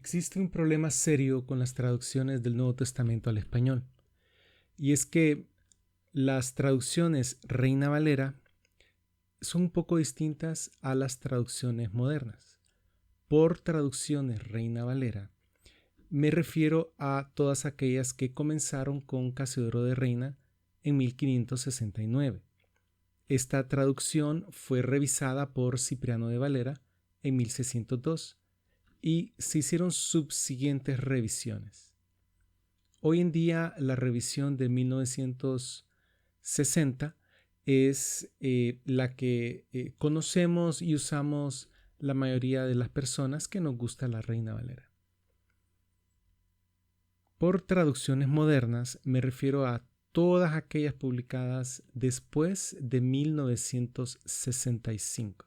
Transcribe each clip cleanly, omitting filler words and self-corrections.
Existe un problema serio con las traducciones del Nuevo Testamento al español, y es que las traducciones Reina Valera son un poco distintas a las traducciones modernas. Por traducciones Reina Valera me refiero a todas aquellas que comenzaron con Casiodoro de Reina en 1569. Esta traducción fue revisada por Cipriano de Valera en 1602 y se hicieron subsiguientes revisiones. Hoy en día la revisión de 1960 es la que conocemos y usamos la mayoría de las personas que nos gusta la Reina Valera. Por traducciones modernas me refiero a todas aquellas publicadas después de 1965.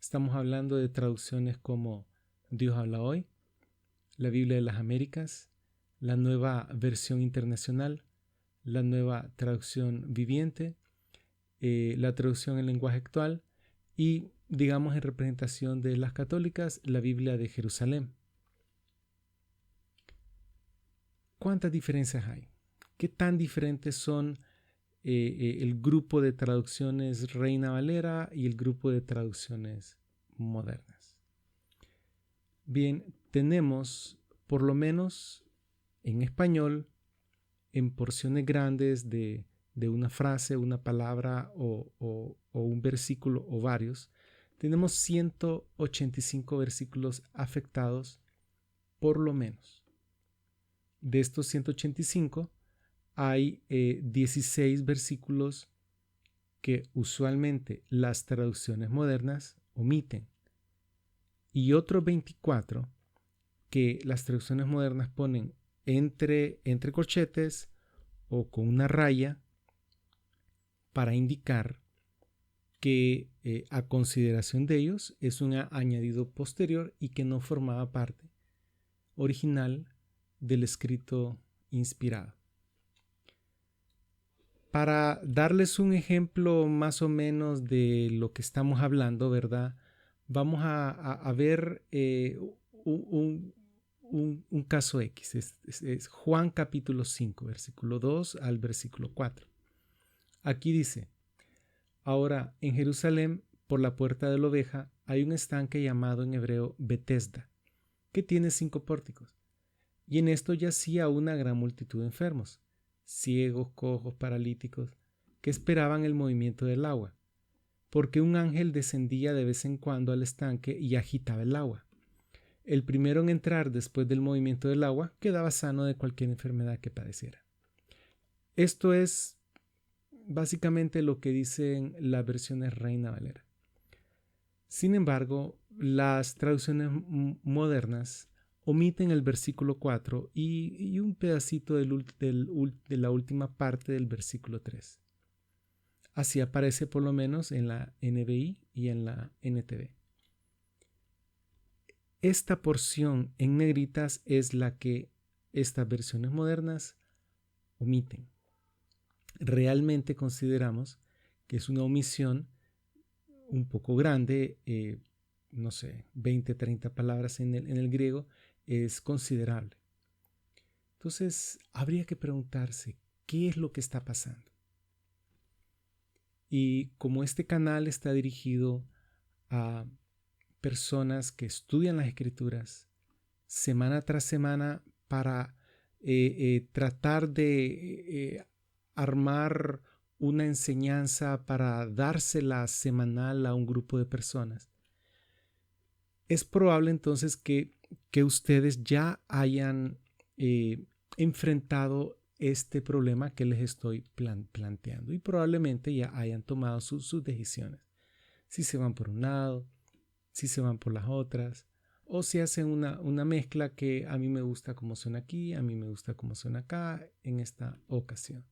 Estamos hablando de traducciones como Dios habla hoy, la Biblia de las Américas, la Nueva Versión Internacional, la Nueva Traducción Viviente, la traducción en lenguaje actual y, digamos, en representación de las católicas, la Biblia de Jerusalén. ¿Cuántas diferencias hay? ¿Qué tan diferentes son el grupo de traducciones Reina Valera y el grupo de traducciones modernas? Bien, tenemos por lo menos en español, en porciones grandes de una frase, una palabra o un versículo o varios, tenemos 185 versículos afectados por lo menos. De estos 185 hay 16 versículos que usualmente las traducciones modernas omiten y otros 24 que las traducciones modernas ponen entre corchetes o con una raya para indicar que a consideración de ellos es un añadido posterior y que no formaba parte original del escrito inspirado. Para darles un ejemplo más o menos de lo que estamos hablando, ¿verdad? Vamos a ver un caso X. Es Juan capítulo 5, versículo 2 al versículo 4. Aquí dice: ahora en Jerusalén, por la puerta de la oveja, hay un estanque llamado en hebreo Betesda, que tiene 5 pórticos. Y en esto yacía una gran multitud de enfermos, ciegos, cojos, paralíticos, que esperaban el movimiento del agua, porque un ángel descendía de vez en cuando al estanque y agitaba el agua. El primero en entrar después del movimiento del agua quedaba sano de cualquier enfermedad que padeciera. Esto es básicamente lo que dicen las versiones Reina Valera. Sin embargo, las traducciones modernas omiten el versículo 4 y un pedacito de la última parte del versículo 3. Así aparece por lo menos en la NBI y en la NTV. Esta porción en negritas es la que estas versiones modernas omiten. Realmente consideramos que es una omisión un poco grande, 20, 30 palabras en el griego es considerable. Entonces, habría que preguntarse, ¿qué es lo que está pasando? Y como este canal está dirigido a personas que estudian las escrituras semana tras semana para tratar de armar una enseñanza para dársela semanal a un grupo de personas, es probable entonces que ustedes ya hayan enfrentado este problema que les estoy planteando y probablemente ya hayan tomado sus decisiones. Si se van por un lado, si se van por las otras, o si hacen una mezcla que a mí me gusta cómo suena aquí, a mí me gusta cómo suena acá en esta ocasión.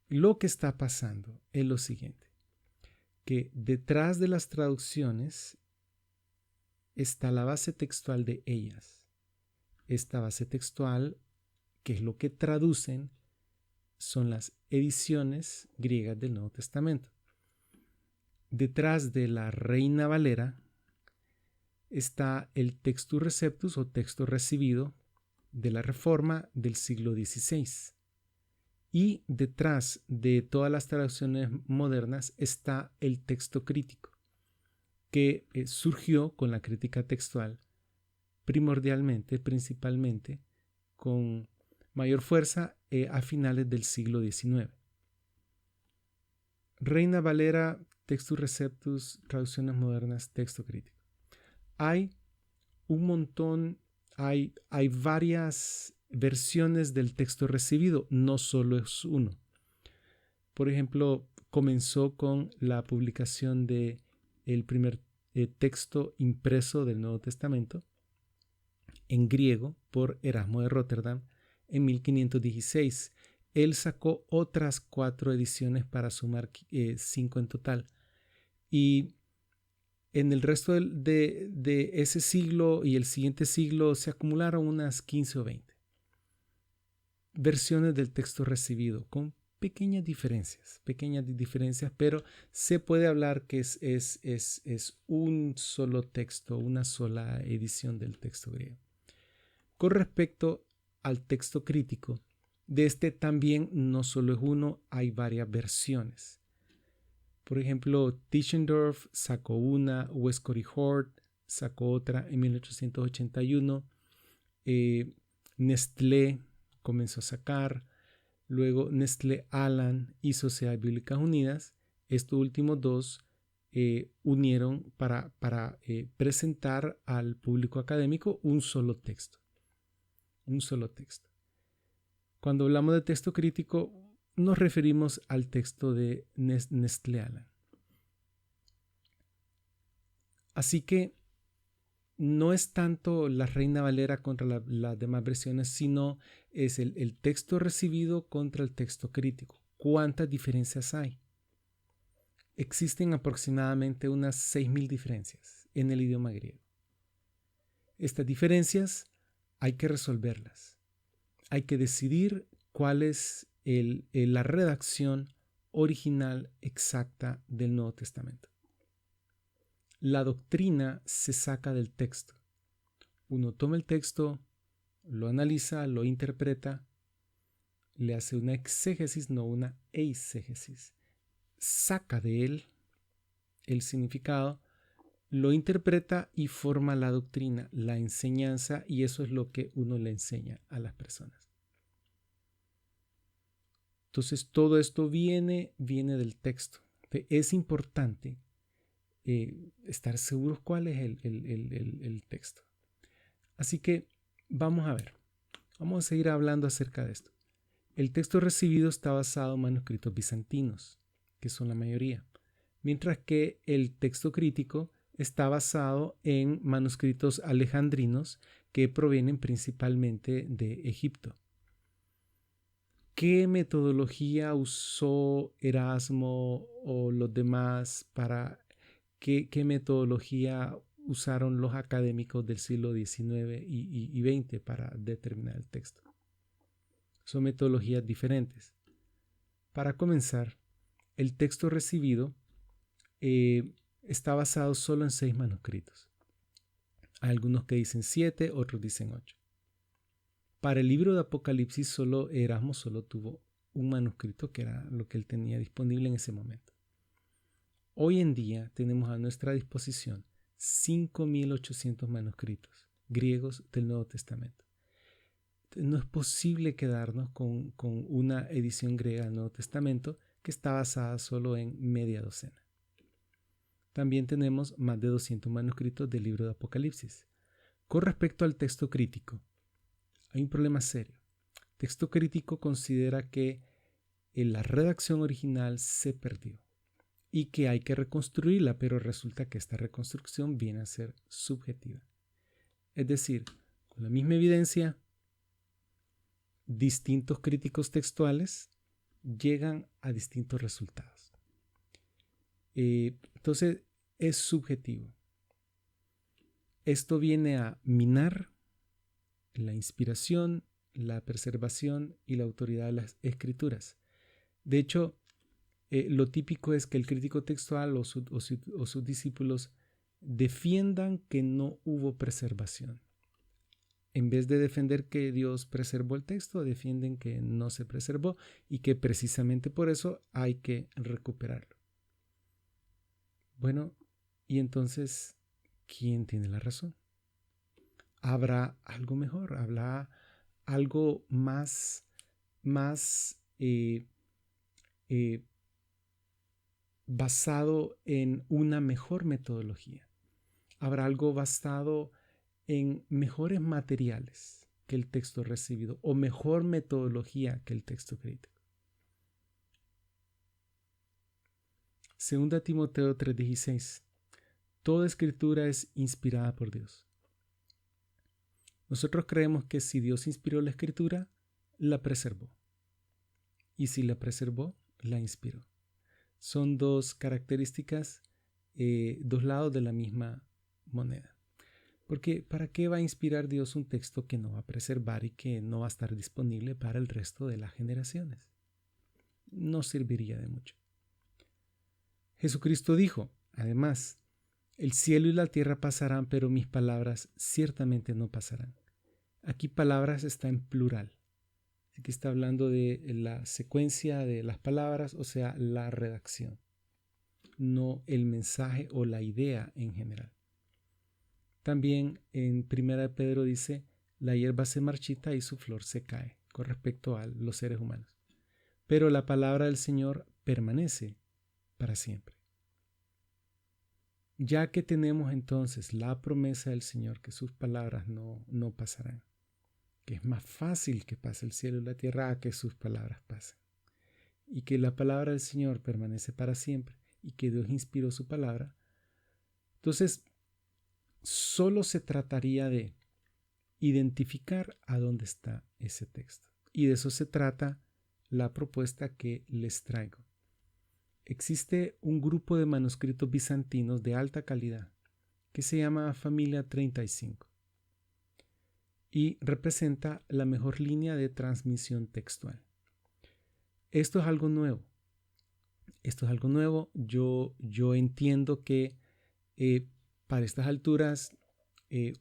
Lo que está pasando es lo siguiente, que detrás de las traducciones está la base textual de ellas. Esta base textual, que es lo que traducen, son las ediciones griegas del Nuevo Testamento. Detrás de la Reina Valera está el Textus Receptus o texto recibido de la Reforma del siglo XVI. Y detrás de todas las traducciones modernas está el texto crítico, que surgió con la crítica textual principalmente, con mayor fuerza a finales del siglo XIX. Reina Valera, Textus Receptus, traducciones modernas, texto crítico. Hay un montón, hay varias versiones del texto recibido, no solo es uno. Por ejemplo, comenzó con la publicación de el primer texto impreso del Nuevo Testamento en griego por Erasmo de Rotterdam en 1516. Él sacó otras 4 ediciones para sumar 5 en total. Y en el resto de ese siglo y el siguiente siglo se acumularon unas 15 o 20 versiones del texto recibido, con pequeñas diferencias, pero se puede hablar que es un solo texto, una sola edición del texto griego. Con respecto al texto crítico, de este también no solo es uno, hay varias versiones. Por ejemplo, Tischendorf sacó una, Westcott y Hort sacó otra en 1881, Nestlé comenzó a sacar, luego Nestlé Aland y Sociedades Bíblicas Unidas. Estos últimos dos unieron para presentar al público académico un solo texto. Cuando hablamos de texto crítico, nos referimos al texto de Nestlé Aland. Así que no es tanto la Reina Valera contra las demás versiones, sino es el texto recibido contra el texto crítico. ¿Cuántas diferencias hay? Existen aproximadamente unas 6.000 diferencias en el idioma griego. Estas diferencias hay que resolverlas. Hay que decidir cuál es la redacción original exacta del Nuevo Testamento. La doctrina se saca del texto. Uno toma el texto, lo analiza, lo interpreta, le hace una exégesis, no una eisegesis. Saca de él el significado, lo interpreta y forma la doctrina, la enseñanza, y eso es lo que uno le enseña a las personas. Entonces todo esto viene del texto. Es importante estar seguros cuál es el texto. Así que vamos a ver, vamos a seguir hablando acerca de esto. El texto recibido está basado en manuscritos bizantinos, que son la mayoría, mientras que el texto crítico está basado en manuscritos alejandrinos que provienen principalmente de Egipto. ¿Qué metodología usó Erasmo o los demás para qué metodología usaron los académicos del siglo XIX y XX para determinar el texto? Son metodologías diferentes. Para comenzar, el texto recibido está basado solo en 6 manuscritos. Hay algunos que dicen 7, otros dicen 8. Para el libro de Apocalipsis, Erasmo solo tuvo un manuscrito, que era lo que él tenía disponible en ese momento. Hoy en día tenemos a nuestra disposición 5.800 manuscritos griegos del Nuevo Testamento. No es posible quedarnos con una edición griega del Nuevo Testamento que está basada solo en media docena. También tenemos más de 200 manuscritos del libro de Apocalipsis. Con respecto al texto crítico, hay un problema serio. El texto crítico considera que la redacción original se perdió y que hay que reconstruirla, pero resulta que esta reconstrucción viene a ser subjetiva. Es decir, con la misma evidencia, distintos críticos textuales llegan a distintos resultados. Entonces, es subjetivo. Esto viene a minar la inspiración, la preservación y la autoridad de las escrituras. De hecho, lo típico es que el crítico textual o sus discípulos defiendan que no hubo preservación. En vez de defender que Dios preservó el texto, defienden que no se preservó y que precisamente por eso hay que recuperarlo. Bueno, y entonces, ¿quién tiene la razón? ¿Habrá algo mejor? ¿Habrá algo más basado en una mejor metodología? ¿Habrá algo basado en mejores materiales que el texto recibido o mejor metodología que el texto crítico? Segunda Timoteo 3:16. Toda escritura es inspirada por Dios. Nosotros creemos que si Dios inspiró la escritura, la preservó. Y si la preservó, la inspiró. Son dos características, dos lados de la misma moneda. Porque ¿para qué va a inspirar Dios un texto que no va a preservar y que no va a estar disponible para el resto de las generaciones? No serviría de mucho. Jesucristo dijo, además, el cielo y la tierra pasarán, pero mis palabras ciertamente no pasarán. Aquí palabras está en plural. Aquí está hablando de la secuencia de las palabras, o sea, la redacción, no el mensaje o la idea en general. También en 1 Pedro dice, la hierba se marchita y su flor se cae, con respecto a los seres humanos. Pero la palabra del Señor permanece para siempre. Ya que tenemos entonces la promesa del Señor que sus palabras no pasarán, que es más fácil que pase el cielo y la tierra a que sus palabras pasen, y que la palabra del Señor permanece para siempre y que Dios inspiró su palabra, entonces solo se trataría de identificar a dónde está ese texto. Y de eso se trata la propuesta que les traigo. Existe un grupo de manuscritos bizantinos de alta calidad que se llama Familia 35 y representa la mejor línea de transmisión textual. Esto es algo nuevo. Yo entiendo que para estas alturas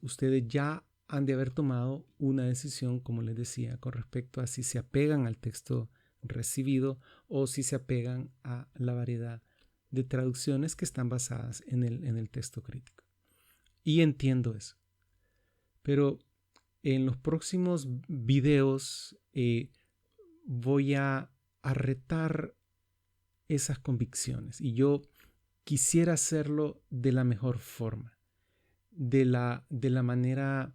ustedes ya han de haber tomado una decisión, como les decía, con respecto a si se apegan al texto recibido o si se apegan a la variedad de traducciones que están basadas en el texto crítico. Y entiendo eso. Pero en los próximos videos voy a retar esas convicciones y yo quisiera hacerlo de la mejor forma, de la manera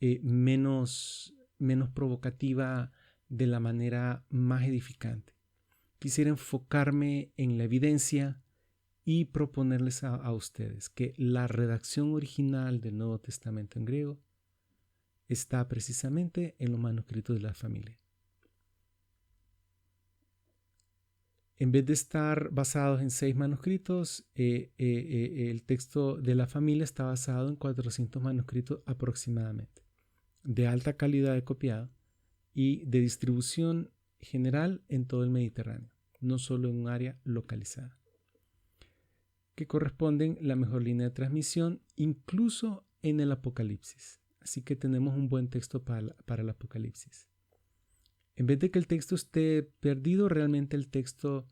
menos provocativa, de la manera más edificante. Quisiera enfocarme en la evidencia y proponerles a ustedes que la redacción original del Nuevo Testamento en griego está precisamente en los manuscritos de la familia. En vez de estar basados en 6 manuscritos, el texto de la familia está basado en 400 manuscritos aproximadamente, de alta calidad de copiado y de distribución general en todo el Mediterráneo, no solo en un área localizada, que corresponden la mejor línea de transmisión, incluso en el Apocalipsis. Así que tenemos un buen texto para el Apocalipsis. En vez de que el texto esté perdido, realmente el texto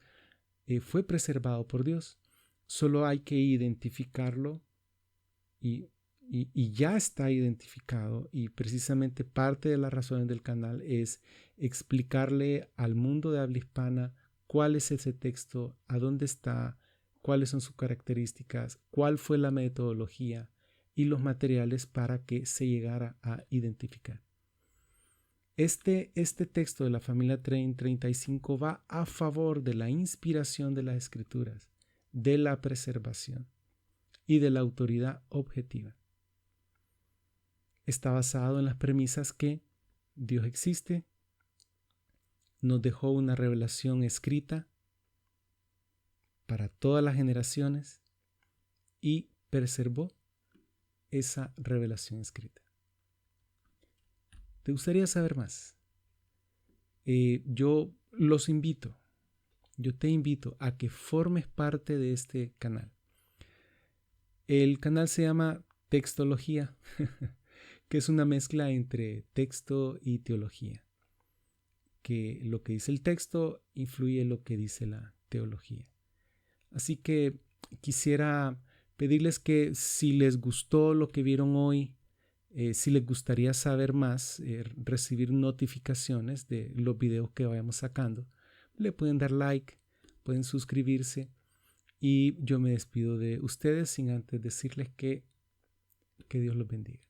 fue preservado por Dios. Solo hay que identificarlo y ya está identificado. Y precisamente parte de las razones del canal es explicarle al mundo de habla hispana cuál es ese texto, a dónde está, cuáles son sus características, cuál fue la metodología y los materiales para que se llegara a identificar. Este texto de la familia 35 va a favor de la inspiración de las escrituras, de la preservación y de la autoridad objetiva. Está basado en las premisas que Dios existe, nos dejó una revelación escrita para todas las generaciones y preservó esa revelación escrita. ¿Te gustaría saber más? Yo te invito a que formes parte de este canal. El canal se llama Textología, que es una mezcla entre texto y teología, que lo que dice el texto influye en lo que dice la teología. Así que quisiera pedirles que si les gustó lo que vieron hoy, si les gustaría saber más, recibir notificaciones de los videos que vayamos sacando, le pueden dar like, pueden suscribirse y yo me despido de ustedes sin antes decirles que Dios los bendiga.